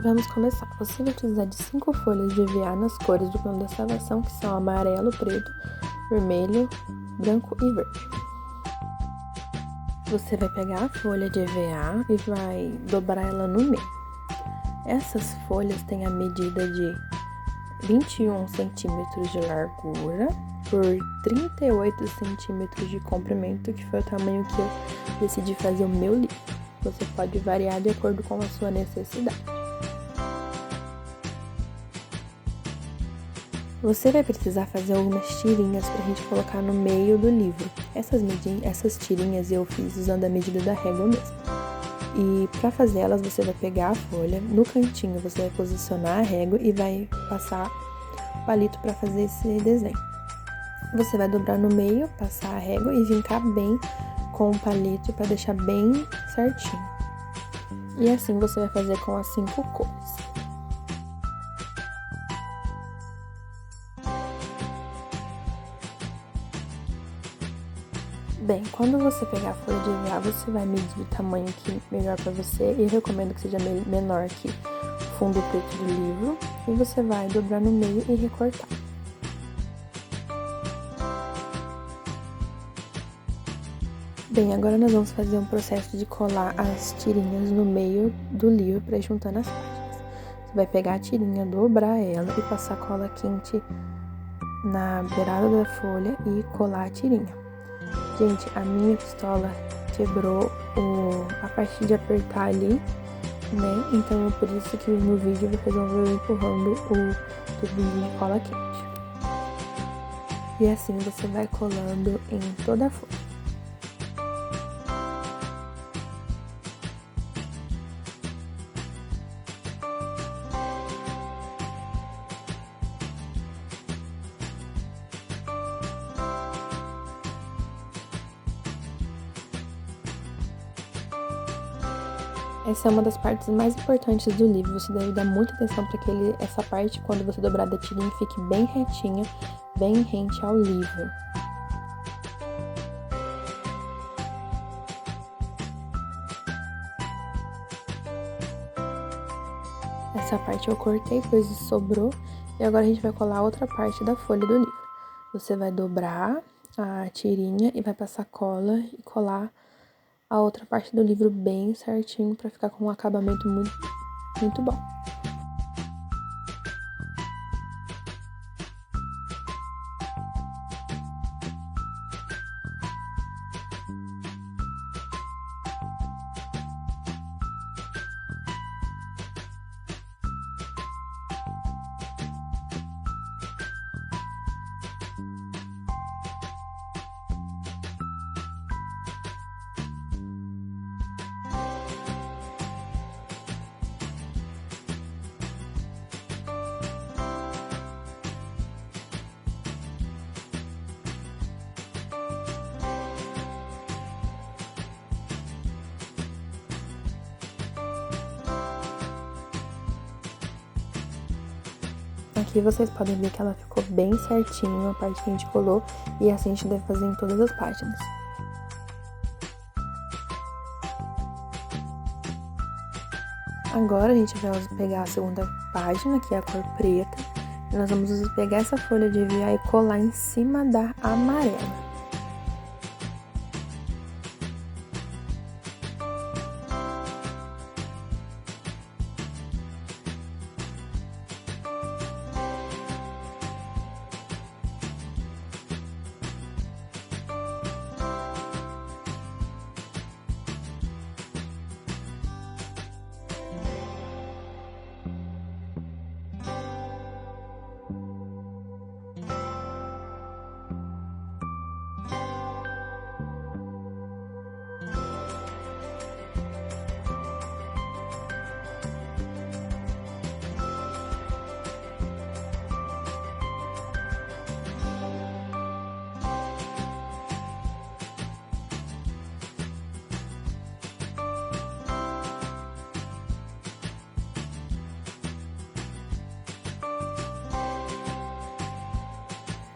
Vamos começar. Você vai precisar de 5 folhas de EVA nas cores do plano da salvação, que são amarelo, preto, vermelho, branco e verde. Você vai pegar a folha de EVA e vai dobrar ela no meio. Essas folhas têm a medida de 21 centímetros de largura por 38 centímetros de comprimento, que foi o tamanho que eu decidi fazer o meu livro. Você pode variar de acordo com a sua necessidade. Você vai precisar fazer algumas tirinhas pra gente colocar no meio do livro. Essas tirinhas eu fiz usando a medida da régua mesmo. E para fazer elas, você vai pegar a folha, no cantinho você vai posicionar a régua e vai passar o palito para fazer esse desenho. Você vai dobrar no meio, passar a régua e vincar bem com o palito para deixar bem certinho. E assim você vai fazer com as 5 cores. Bem, quando você pegar a folha de EVA, você vai medir o tamanho que melhor para você. Eu recomendo que seja menor que o fundo preto do livro. E você vai dobrar no meio e recortar. Bem, agora nós vamos fazer um processo de colar as tirinhas no meio do livro para ir juntando as páginas. Você vai pegar a tirinha, dobrar ela e passar cola quente na beirada da folha e colar a tirinha. Gente, a minha pistola quebrou a parte de apertar ali, né? Então é por isso que no vídeo eu vou fazer um vídeo empurrando o tubinho de cola quente. E assim você vai colando em toda a folha. Essa é uma das partes mais importantes do livro. Você deve dar muita atenção para que essa parte, quando você dobrar da tirinha, fique bem retinha, bem rente ao livro. Essa parte eu cortei, pois sobrou. E agora a gente vai colar a outra parte da folha do livro. Você vai dobrar a tirinha e vai passar cola e colar a outra parte do livro bem certinho para ficar com um acabamento muito bom. Aqui vocês podem ver que ela ficou bem certinho, a parte que a gente colou, e assim a gente deve fazer em todas as páginas. Agora a gente vai pegar a segunda página, que é a cor preta, e nós vamos pegar essa folha de EVA e colar em cima da amarela.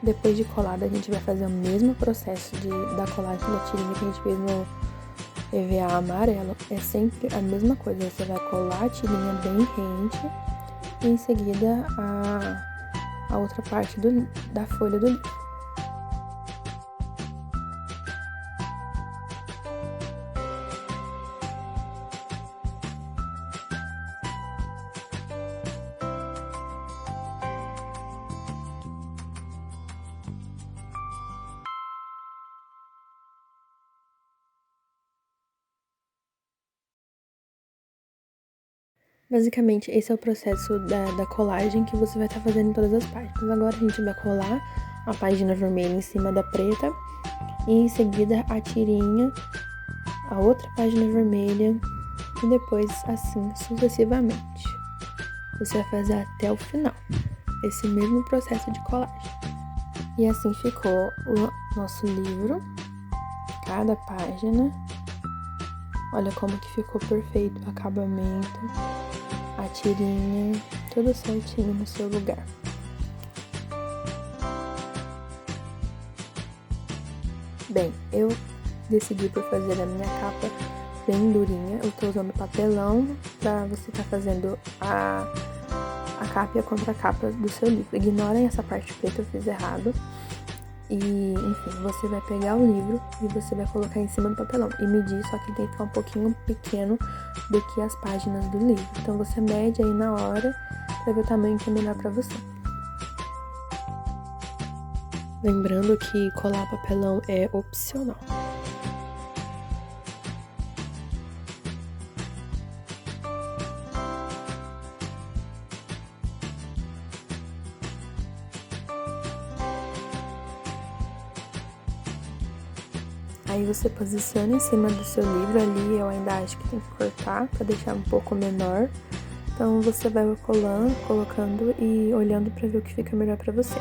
Depois de colada, a gente vai fazer o mesmo processo da colagem da tirinha que a gente fez EVA amarelo, é sempre a mesma coisa. Você vai colar a tirinha bem rente e em seguida a outra parte da folha do livro. Basicamente, esse é o processo da colagem que você vai estar fazendo em todas as páginas. Agora a gente vai colar a página vermelha em cima da preta e em seguida a tirinha, a outra página vermelha e depois assim sucessivamente. Você vai fazer até o final, esse mesmo processo de colagem. E assim ficou o nosso livro, cada página. Olha como que ficou perfeito o acabamento, a tirinha, tudo certinho no seu lugar. Bem, eu decidi por fazer a minha capa bem durinha. Eu tô usando papelão pra você tá fazendo a capa e a contracapa do seu livro. Ignorem essa parte preta, eu fiz errado. E, enfim, você vai pegar o livro e você vai colocar em cima do papelão e medir, só que ele tem que ficar um pouquinho pequeno do que as páginas do livro. Então você mede aí na hora pra ver o tamanho que é melhor pra você. Lembrando que colar papelão é opcional. Aí você posiciona em cima do seu livro ali, eu ainda acho que tem que cortar para deixar um pouco menor. Então você vai colocando e olhando para ver o que fica melhor para você.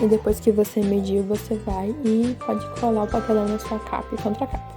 E depois que você mediu, você vai e pode colar o papelão na sua capa e contracapa.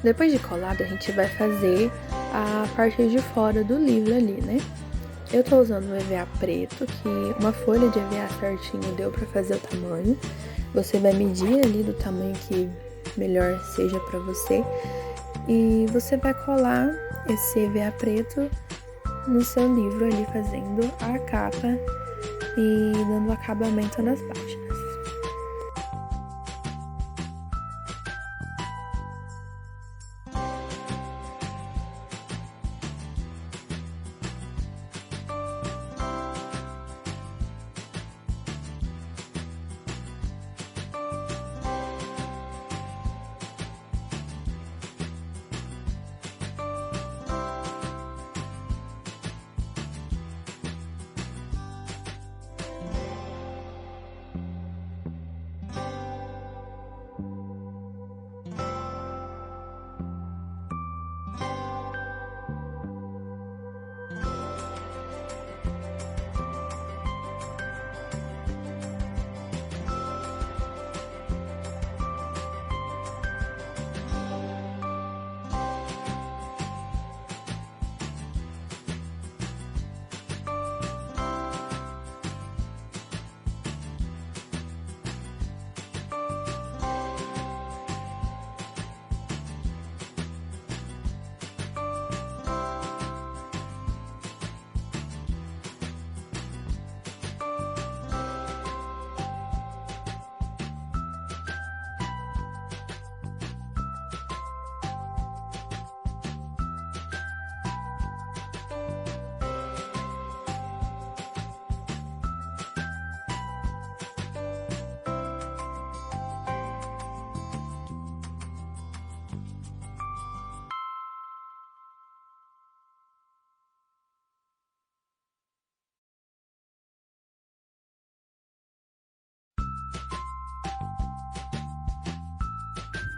Depois de colado, a gente vai fazer a parte de fora do livro ali, né? Eu tô usando um EVA preto, que uma folha de EVA certinho deu pra fazer o tamanho. Você vai medir ali do tamanho que melhor seja pra você. E você vai colar esse EVA preto no seu livro ali, fazendo a capa e dando acabamento nas páginas.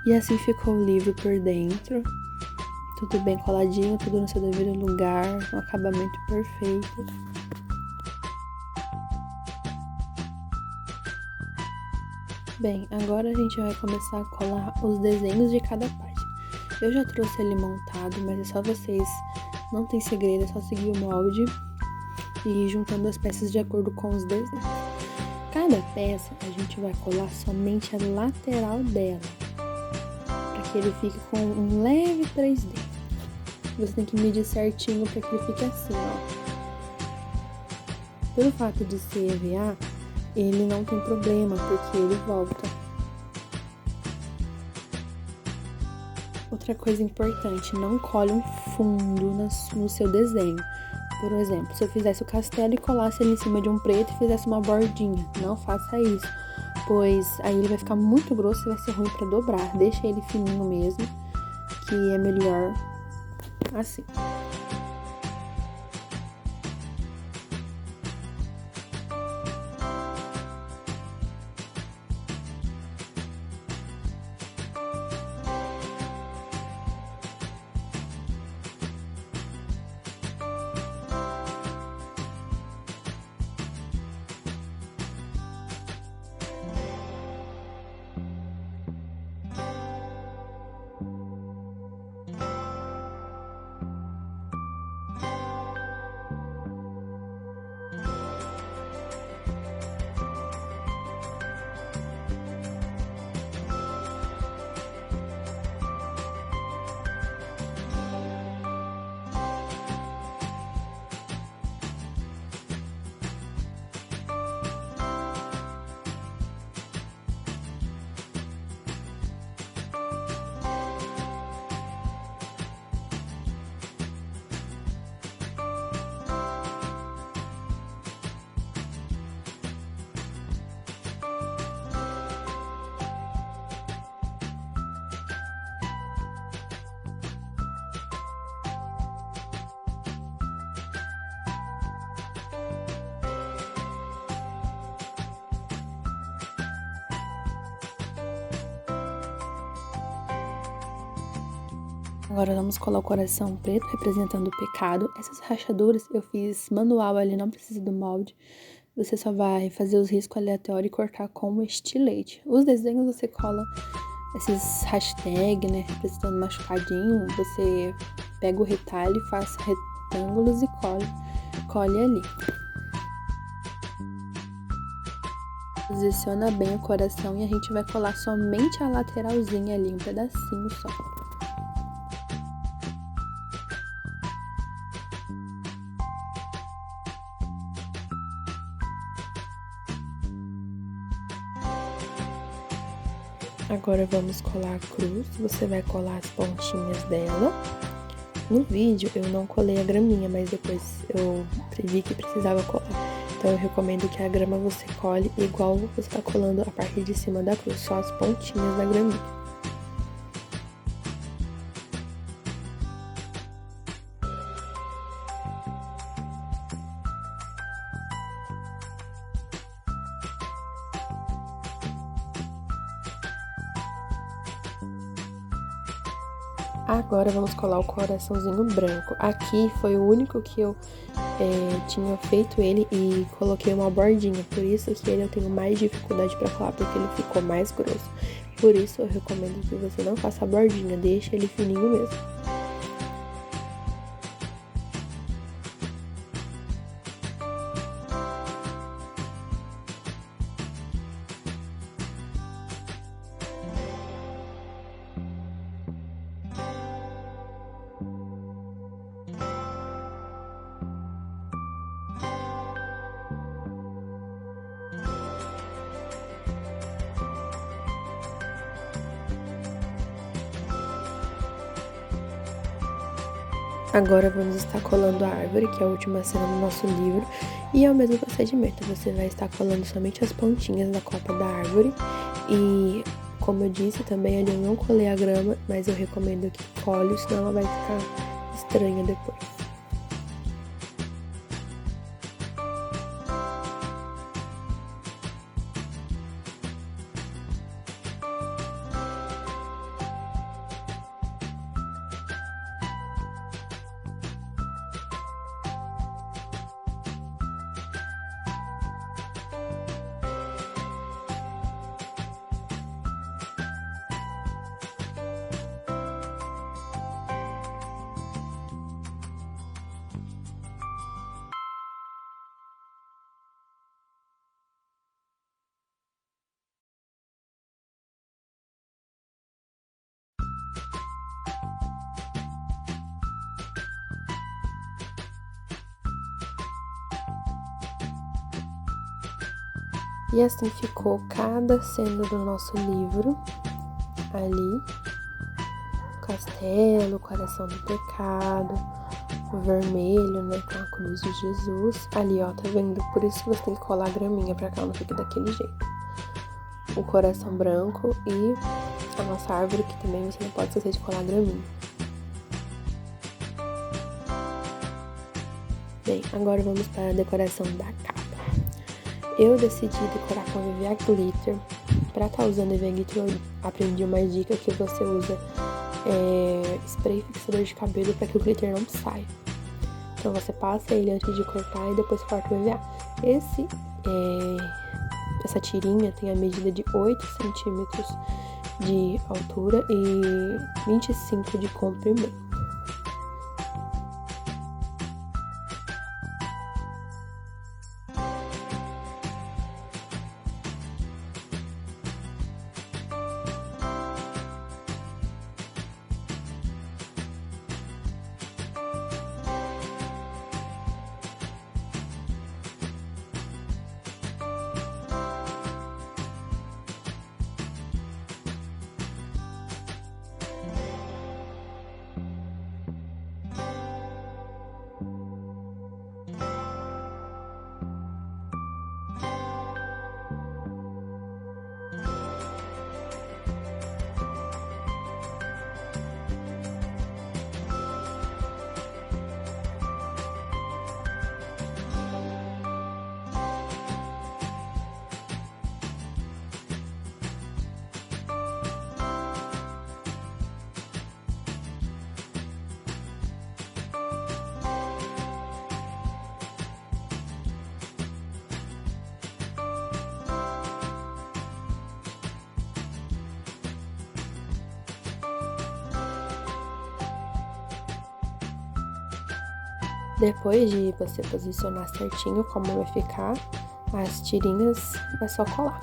E assim ficou o livro por dentro. Tudo bem coladinho, tudo no seu devido lugar, um acabamento perfeito. Bem, agora a gente vai começar a colar os desenhos de cada página. Eu já trouxe ele montado, mas é só vocês, não tem segredo, é só seguir o molde e ir juntando as peças de acordo com os desenhos. Cada peça a gente vai colar somente a lateral dela, para que ele fique com um leve 3D. Você tem que medir certinho para que ele fique assim, ó. Pelo fato de ser EVA, ele não tem problema, porque ele volta. Outra coisa importante, não cole um fundo no seu desenho. Por exemplo, se eu fizesse o castelo e colasse ele em cima de um preto e fizesse uma bordinha, não faça isso, pois aí ele vai ficar muito grosso e vai ser ruim para dobrar. Deixa ele fininho mesmo, que é melhor assim. Agora vamos colar o coração preto representando o pecado. Essas rachaduras eu fiz manual ali, não precisa do molde. Você só vai fazer os riscos aleatórios e cortar com o estilete. Os desenhos você cola esses hashtags, né, representando machucadinho. Você pega o retalho e faz retângulos e colhe ali. Posiciona bem o coração e a gente vai colar somente a lateralzinha ali, um pedacinho só. Agora vamos colar a cruz, você vai colar as pontinhas dela. No vídeo eu não colei a graminha, mas depois eu vi que precisava colar. Então eu recomendo que a grama você cole igual você está colando a parte de cima da cruz, só as pontinhas da graminha. Agora vamos colar o coraçãozinho branco. Aqui foi o único que eu tinha feito ele e coloquei uma bordinha. Por isso que ele eu tenho mais dificuldade para colar, porque ele ficou mais grosso. Por isso eu recomendo que você não faça a bordinha, deixe ele fininho mesmo. Agora vamos estar colando a árvore, que é a última cena do nosso livro, e é o mesmo procedimento, você vai estar colando somente as pontinhas da copa da árvore, e como eu disse, também ali eu não colei a grama, mas eu recomendo que cole, senão ela vai ficar estranha depois. E assim ficou cada cena do nosso livro ali. O castelo, o coração do pecado, o vermelho, né, com a cruz de Jesus. Ali, ó, tá vendo? Por isso que você tem que colar a graminha pra que ela não fique daquele jeito. O coração branco e a nossa árvore, que também você não pode esquecer de colar a graminha. Bem, agora vamos para a decoração da capa. Eu decidi decorar com EVA Glitter. Para estar usando EVA Glitter, eu aprendi uma dica que você usa spray fixador de cabelo para que o glitter não saia. Então você passa ele antes de cortar e depois corta o EVA. Essa tirinha tem a medida de 8 centímetros de altura e 25 de comprimento. Depois de você posicionar certinho como vai ficar as tirinhas, é só colar.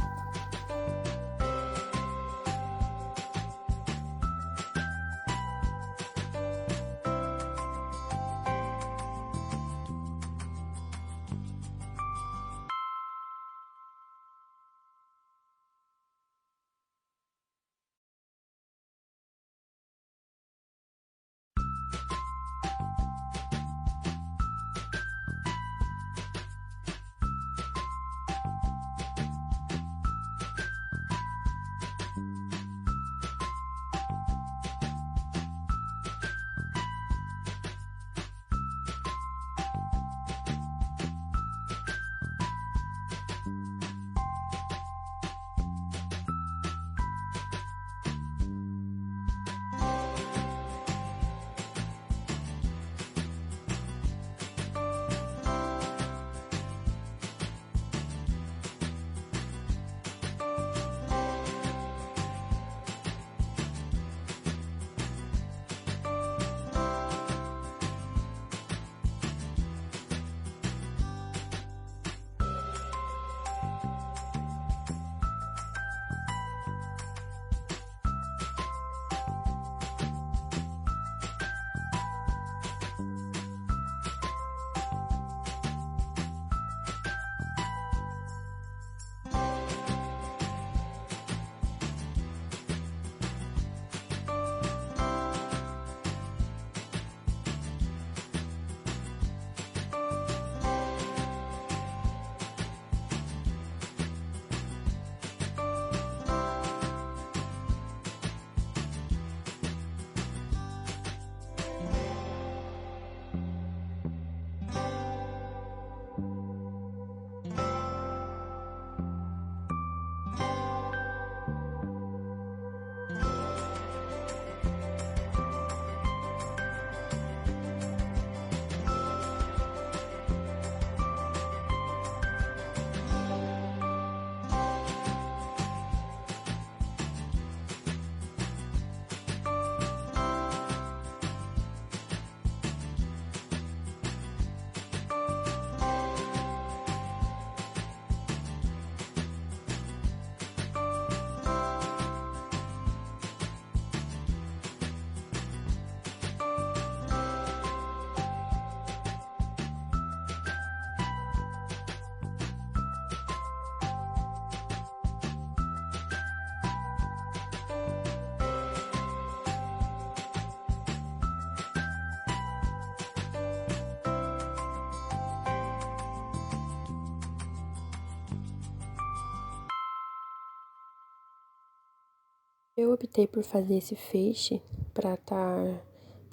Eu optei por fazer esse feixe para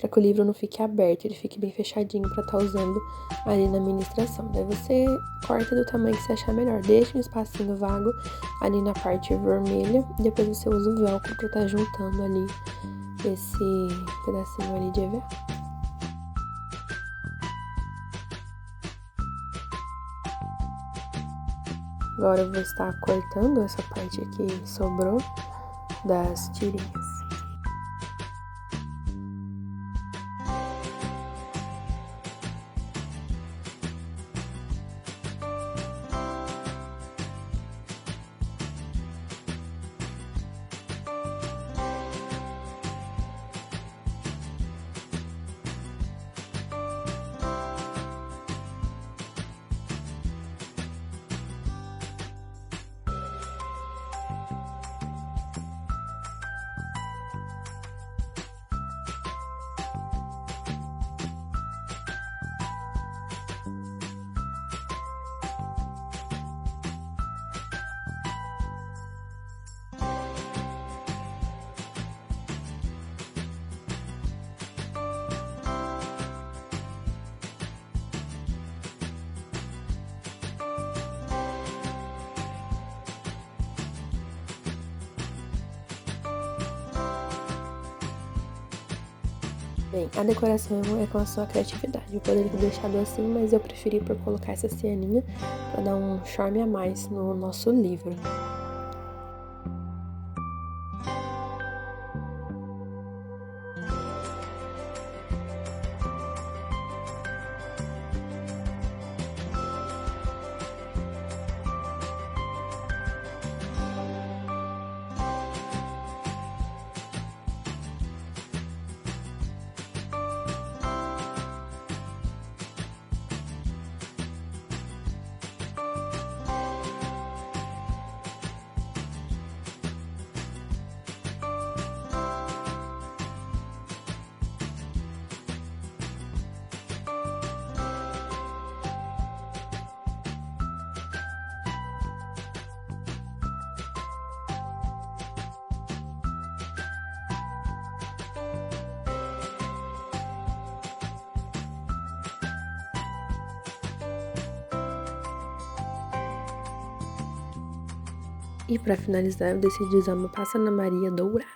que o livro não fique aberto, ele fique bem fechadinho para estar usando ali na ministração. Daí você corta do tamanho que você achar melhor, deixa um espacinho vago ali na parte vermelha, e depois você usa o velcro para estar juntando ali esse pedacinho ali de EVA. Agora eu vou estar cortando essa parte aqui que sobrou das tirinhas. Bem, a decoração é com a sua criatividade. Eu poderia ter deixado assim, mas eu preferi por colocar essa cianinha para dar um charme a mais no nosso livro. E para finalizar, eu decidi usar uma passa na Maria dourada.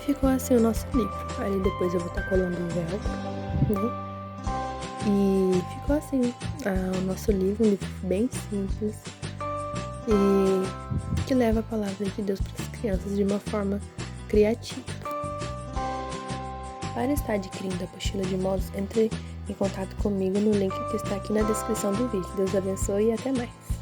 Ficou assim o nosso livro. Aí depois eu vou estar colando o velcro, né? E ficou assim o nosso livro, um livro bem simples e que leva a palavra de Deus para as crianças de uma forma criativa. Para estar adquirindo a apostila de modos, entre em contato comigo no link que está aqui na descrição do vídeo. Deus abençoe e até mais!